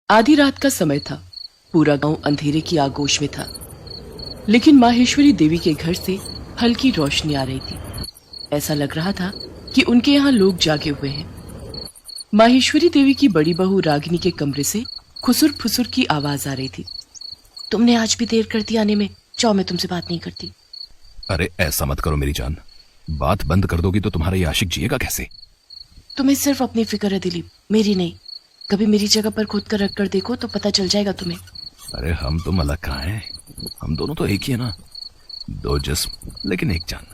आधी रात का समय था। पूरा गांव अंधेरे की आगोश में था, लेकिन माहेश्वरी देवी के घर से हल्की रोशनी आ रही थी। ऐसा लग रहा था कि उनके यहाँ लोग जागे हुए हैं। माहेश्वरी देवी की बड़ी बहू रागिनी के कमरे से खुसुर फुसुर की आवाज आ रही थी। तुमने आज भी देर कर दी आने में। जाओ, मैं तुमसे बात नहीं करती। अरे ऐसा मत करो मेरी जान, बात बंद कर दोगी तो तुम्हारा ये आशिक जिएगा कैसे? तुम्हें सिर्फ अपनी फिक्र है दिलीप, मेरी नहीं। कभी मेरी जगह पर खुद कर रख कर देखो तो पता चल जाएगा तुम्हें। अरे हम तुम अलग कहाँ हैं? हम दोनों तो एक ही है ना, दो जिस्म लेकिन एक जान।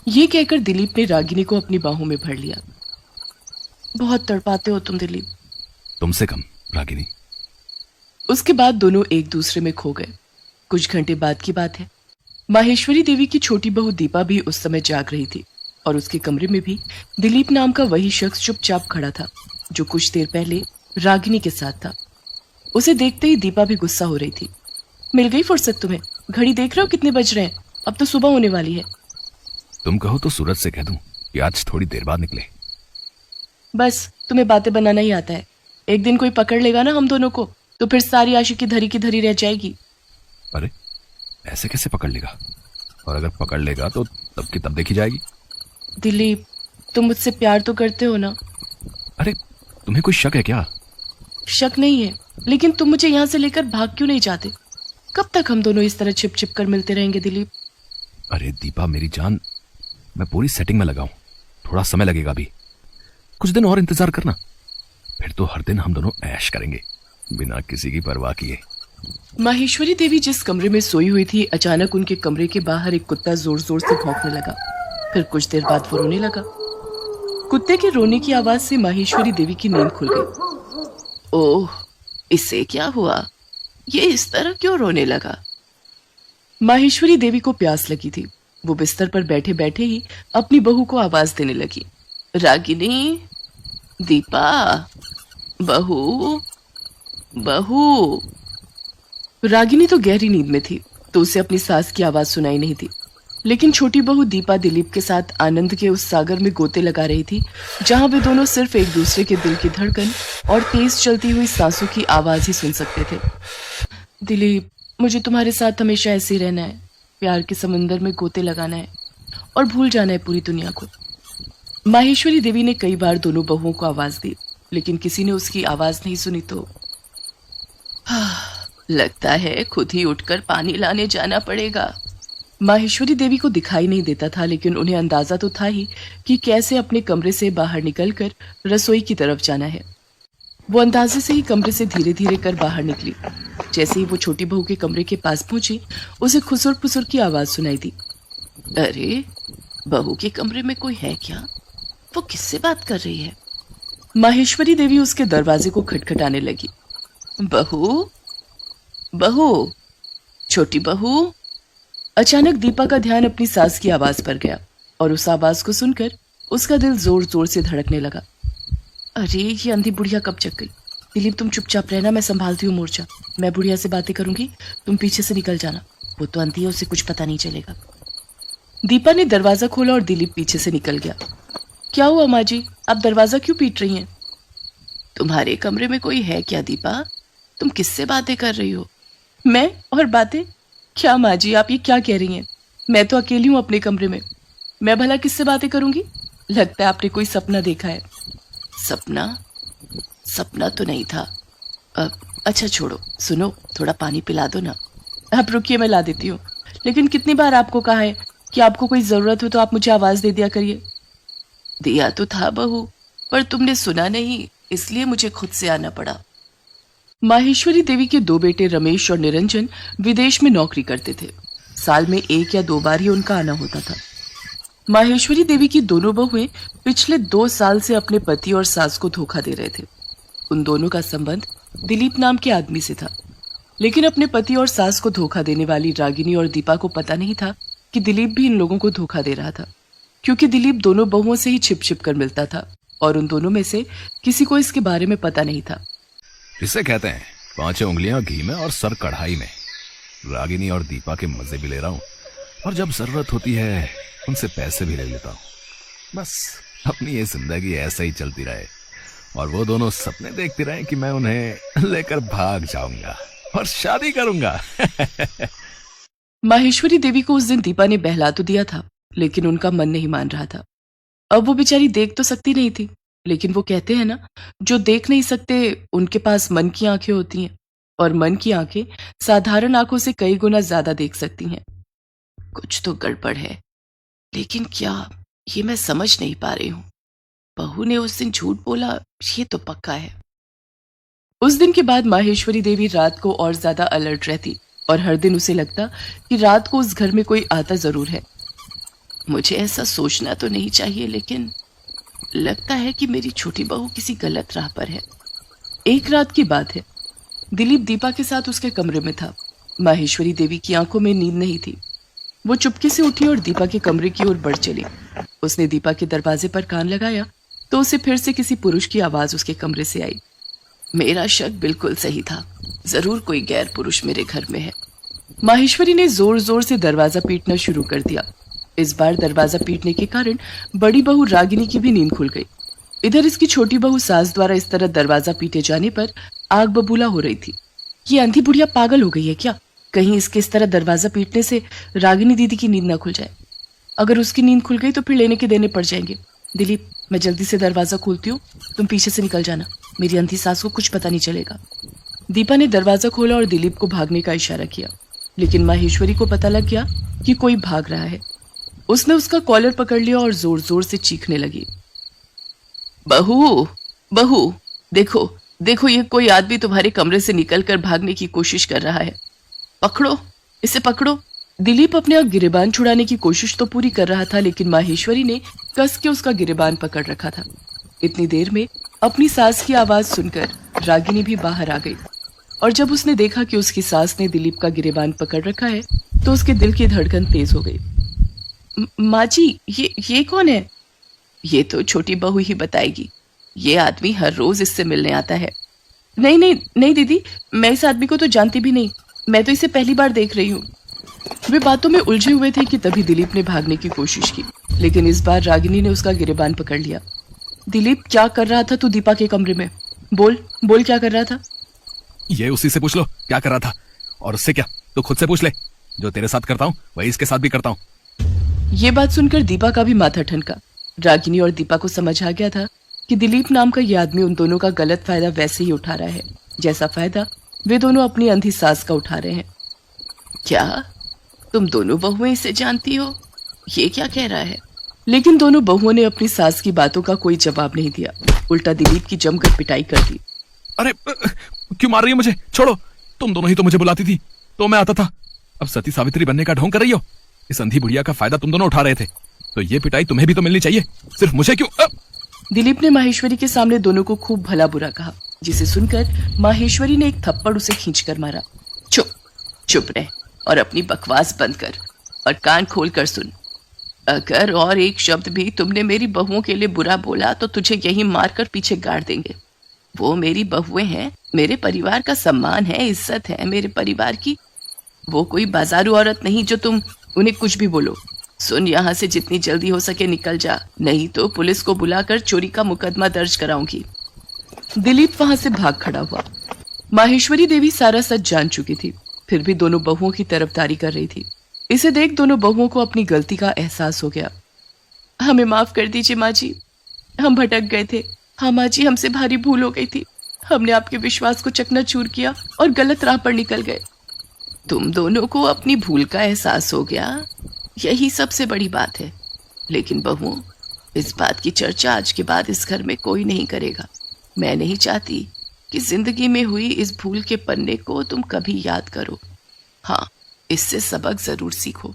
ये कहकर दिलीप ने रागिनी को अपनी बाहों में भर लिया। बहुत तड़पाते हो तुम दिलीप। तुमसे कम रागिनी। उसके बाद दोनों एक दूसरे में खो गए। कुछ घंटे बाद की बात है। माहेश्वरी देवी की छोटी बहू दीपा भी उस समय जाग रही थी और उसके कमरे में भी दिलीप नाम का वही शख्स चुपचाप खड़ा था जो कुछ देर पहले रागिनी के साथ था। उसे देखते ही दीपा भी गुस्सा हो रही थी। मिल गई फुर्सत तुम्हें? घड़ी देख रहे हो कितने बज रहे हैं? अब तो सुबह होने वाली है। तुम कहो तो सूरज से कह दूं कि आज थोड़ी देर बाद निकले। बस तुम्हें बातें बनाना ही आता है। एक दिन कोई पकड़ लेगा ना हम दोनों को, तो फिर सारी आशिकी धरी की धरी रह जाएगी। अरे ऐसे कैसे पकड़ लेगा? और अगर पकड़ लेगा तो तब की तब देखी जाएगी। दिलीप, तुम मुझसे प्यार तो करते हो ना? अरे तुम्हें कोई शक है क्या? शक नहीं है, लेकिन तुम मुझे यहाँ से लेकर भाग क्यों नहीं जाते? कब तक हम दोनों इस तरह छिप छिप कर मिलते रहेंगे दिलीप? अरे दीपा मेरी जान, मैं पूरी सेटिंग में लगा हूं, थोड़ा समय लगेगा अभी। कुछ दिन और इंतजार करना, फिर तो हर दिन हम दोनों ऐश करेंगे बिना किसी की परवाह किए। माहेश्वरी देवी जिस कमरे में सोई हुई थी, अचानक उनके कमरे के बाहर एक कुत्ता जोर जोर से भौंकने लगा। फिर कुछ देर बाद वो रोने लगा। कुत्ते के रोने की आवाज से माहेश्वरी देवी की नींद खुल गई। ओह, इससे क्या हुआ? ये इस तरह क्यों रोने लगा? माहेश्वरी देवी को प्यास लगी थी। वो बिस्तर पर बैठे बैठे ही अपनी बहू को आवाज देने लगी। रागिनी, दीपा, बहू, बहू। रागिनी तो गहरी नींद में थी, तो उसे अपनी सास की आवाज सुनाई नहीं थी। लेकिन छोटी बहू दीपा दिलीप के साथ आनंद के उस सागर में गोते लगा रही थी जहां वे दोनों सिर्फ एक दूसरे के दिल की धड़कन और तेज चलती हुई सांसों की आवाज ही सुन सकते थे। दिलीप, मुझे तुम्हारे साथ हमेशा ऐसे ही रहना है। प्यार के समंदर में गोते लगाना है और भूल जाना है पूरी दुनिया को। माहेश्वरी देवी ने कई बार दोनों बहुओं को आवाज दी, लेकिन किसी ने उसकी आवाज नहीं सुनी। तो लगता है खुद ही उठकर पानी लाने जाना पड़ेगा। माहेश्वरी देवी को दिखाई नहीं देता था, लेकिन उन्हें अंदाजा तो था ही कि कैसे अपने कमरे से बाहर निकलकर रसोई की तरफ जाना है। वो अंदाजे से ही कमरे से धीरे धीरे कर बाहर निकली। जैसे ही वो छोटी बहू के कमरे के पास पहुंची, उसे खुसुर फुसुर की आवाज सुनाई दी। अरे, बहू के कमरे में कोई है क्या? वो किससे बात कर रही है? माहेश्वरी देवी उसके दरवाजे को खटखटाने लगी। बहू, बहू, छोटी बहू। अचानक दीपा का ध्यान अपनी सास की आवाज पर गया और उस आवाज को सुनकर उसका दिल जोर जोर से धड़कने लगा। अरे, ये अंधी बुढ़िया कब जग गई? दिलीप, तुम चुपचाप रहना, मैं संभालती हूँ मोर्चा। मैं बुढ़िया से बातें करूंगी, तुम पीछे से निकल जाना। वो तो अंधी है, उसे कुछ पता नहीं चलेगा। दीपा ने दरवाजा खोला और दिलीप पीछे से निकल गया। क्या हुआ माँ जी, आप दरवाजा क्यों पीट रही हैं? तुम्हारे कमरे में कोई है क्या दीपा? तुम किससे बातें कर रही हो? मैं और बातें? क्या माँ जी, आप ये क्या कह रही हैं? मैं तो अकेली हूँ अपने कमरे में। मैं भला किससे बातें करूंगी? लगता है आपने कोई सपना देखा है। सपना? सपना तो नहीं था। अच्छा छोड़ो, सुनो, थोड़ा पानी पिला दो ना। आप रुकिए, मैं ला देती हूँ। लेकिन कितनी बार आपको कहा है कि आपको कोई जरूरत हो तो आप मुझे आवाज दे दिया करिए। दिया तो था बहू, पर तुमने सुना नहीं, इसलिए मुझे खुद से आना पड़ा। माहेश्वरी देवी के दो बेटे रमेश और निरंजन विदेश में नौकरी करते थे। साल में 1 या 2 बार ही उनका आना होता था। माहेश्वरी देवी की दोनों बहुएं पिछले 2 साल से अपने पति और सास को धोखा दे रहे थे। उन दोनों का संबंध दिलीप नाम के आदमी से था, लेकिन अपने पति और सास को धोखा देने वाली रागिनी और दीपा को पता नहीं था कि दिलीप भी इन लोगों को धोखा दे रहा था, क्योंकि दिलीप दोनों बहुओं से ही छिप छिप कर मिलता था और उन दोनों में से किसी को इसके बारे में पता नहीं था। इसे कहते हैं 5 उंगलियां घी में और सर कढ़ाई में। रागिनी और दीपा के मजे भी ले रहा हूँ और जब जरूरत होती है उनसे पैसे भी ले लेता हूँ। बस अपनी ये जिंदगी ऐसे ही चलती रहे और वो दोनों सपने देखते रहे कि मैं उन्हें लेकर भाग जाऊंगा और शादी करूंगा। माहेश्वरी देवी को उस दिन दीपा ने बहला तो दिया था, लेकिन उनका मन नहीं मान रहा था। अब वो बेचारी देख तो सकती नहीं थी, लेकिन वो कहते हैं ना, जो देख नहीं सकते उनके पास मन की आंखें होती हैं, और मन की आंखें साधारण आंखों से कई गुना ज्यादा देख सकती हैं। कुछ तो गड़बड़ है, लेकिन क्या, ये मैं समझ नहीं पा रही हूं। बहू ने उस दिन झूठ बोला, ये तो पक्का है। उस दिन के बाद माहेश्वरी देवी रात को और ज्यादा अलर्ट रहती, और हर दिन उसे लगता कि रात को उस घर में कोई आता जरूर है। मुझे ऐसा सोचना तो नहीं चाहिए, लेकिन लगता है कि मेरी छोटी बहू किसी गलत राह पर है। एक रात की बात है, दिलीप दीपा के साथ उसके कमरे में था। माहेश्वरी देवी की आंखों में नींद नहीं थी। वो चुपके से उठी और दीपा के कमरे की ओर बढ़ चली। उसने दीपा के दरवाजे पर कान लगाया तो उसे फिर से किसी पुरुष की आवाज उसके कमरे से आई। मेरा शक बिल्कुल सही था, जरूर कोई गैर पुरुष मेरे घर में है। माहेश्वरी ने जोर जोर से दरवाजा पीटना शुरू कर दिया। इस बार दरवाजा पीटने के कारण बड़ी बहू रागिनी की भी नींद खुल गई। इधर इसकी छोटी बहू सास द्वारा इस तरह दरवाजा पीटे जाने पर आग बबूला हो रही थी। ये अंधी बुढ़िया पागल हो गई है क्या? कहीं इसके इस तरह दरवाजा पीटने से रागिनी दीदी की नींद ना खुल जाए। अगर उसकी नींद खुल गई तो फिर लेने के देने पड़ जाएंगे। दिलीप, मैं जल्दी से दरवाजा खोलती हूँ, तुम पीछे से निकल जाना, मेरी अंधी सास को कुछ पता नहीं चलेगा। दीपा ने दरवाजा खोला और दिलीप को भागने का इशारा किया, लेकिन माहेश्वरी को पता लग गया कि कोई भाग रहा है। उसने उसका कॉलर पकड़ लिया और जोर जोर से चीखने लगी, बहू बहू, देखो देखो, ये कोई आदमी तुम्हारे कमरे से निकलकर भागने की कोशिश कर रहा है। पकड़ो, इसे पकड़ो। दिलीप अपने गिरेबान छुड़ाने की कोशिश तो पूरी कर रहा था, लेकिन माहेश्वरी ने कस के उसका गिरेबान पकड़ रखा था। इतनी देर में अपनी सास की आवाज सुनकर रागिनी भी बाहर आ गई, और जब उसने देखा कि उसकी सास ने दिलीप का गिरेबान पकड़ रखा है तो उसके दिल की धड़कन तेज हो गई। माँ जी, ये कौन है? ये तो छोटी बहू ही बताएगी। ये आदमी हर रोज इससे मिलने आता है। नहीं नहीं नहीं दीदी, मैं इस आदमी को तो जानती भी नहीं, मैं तो इसे पहली बार देख रही हूँ। वे बातों में उलझे हुए थे कि तभी दिलीप ने भागने की कोशिश की, लेकिन इस बार रागिनी ने उसका गिरेबान पकड़ लिया। दिलीप, क्या कर रहा था तू दीपा के कमरे में? बोल बोल, क्या कर रहा था? ये उसी से पूछ लो क्या कर रहा था, और उससे क्या, तो खुद से पूछ ले। जो तेरे साथ करता हूँ वही इसके साथ भी करता हूँ। ये बात सुनकर दीपा का भी माथा ठनका। रागिनी और दीपा को समझ आ गया था कि दिलीप नाम का यह आदमी उन दोनों का गलत फायदा वैसे ही उठा रहा है जैसा फायदा वे दोनों अपनी अंधी सास का उठा रहे हैं। क्या तुम दोनों बहुएं इसे जानती हो? ये क्या कह रहा है? लेकिन दोनों बहुओं ने अपनी सास की बातों का कोई जवाब नहीं दिया, उल्टा दिलीप की जमकर पिटाई कर दी। अरे क्यों मार रही हो मुझे? छोड़ो, तुम दोनों ही तो मुझे बुलाती थी, तो मैं आता था। अब सती सावित्री बनने का ढोंग कर रही हो। इस अंधी बुढ़िया का फायदा तुम दोनों उठा रहे थे, तो ये पिटाई तुम्हें भी तो मिलनी चाहिए, सिर्फ मुझे क्यों? दिलीप ने माहेश्वरी के सामने दोनों को खूब भला बुरा कहा, जिसे सुनकर माहेश्वरी ने एक थप्पड़ उसे खींचकर मारा। चुप चुप रह और अपनी बकवास बंद कर और कान खोल कर सुन। अगर और एक शब्द भी तुमने मेरी बहुओं के लिए बुरा बोला तो तुझे यहीं मारकर पीछे गाड़ देंगे। वो मेरी बहुएं हैं, मेरे परिवार का सम्मान है, इज्जत है मेरे परिवार की। वो कोई बाजारू औरत नहीं जो तुम उन्हें कुछ भी बोलो। सुन, यहाँ से जितनी जल्दी हो सके निकल जा, नहीं तो पुलिस को बुलाकर चोरी का मुकदमा दर्ज कराऊंगी। दिलीप वहां से भाग खड़ा हुआ। माहेश्वरी देवी सारा सच जान चुकी थी, फिर भी दोनों बहुओं की तरफदारी कर रही थी। इसे देख दोनों बहुओं को अपनी गलती का एहसास हो गया। हमें माफ कर दीजिए माँ जी, हम भटक गए थे। हाँ माँ जी, हमसे भारी भूल हो गई थी। हमने आपके विश्वास को चकनाचूर किया और गलत राह पर निकल गए। तुम दोनों को अपनी भूल का एहसास हो गया, यही सबसे बड़ी बात है। लेकिन बहुओं, इस बात की चर्चा आज के बाद इस घर में कोई नहीं करेगा। मैं नहीं चाहती कि जिंदगी में हुई इस भूल के पन्ने को तुम कभी याद करो। हाँ, इससे सबक जरूर सीखो।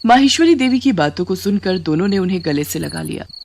माहेश्वरी देवी की बातों को सुनकर दोनों ने उन्हें गले से लगा लिया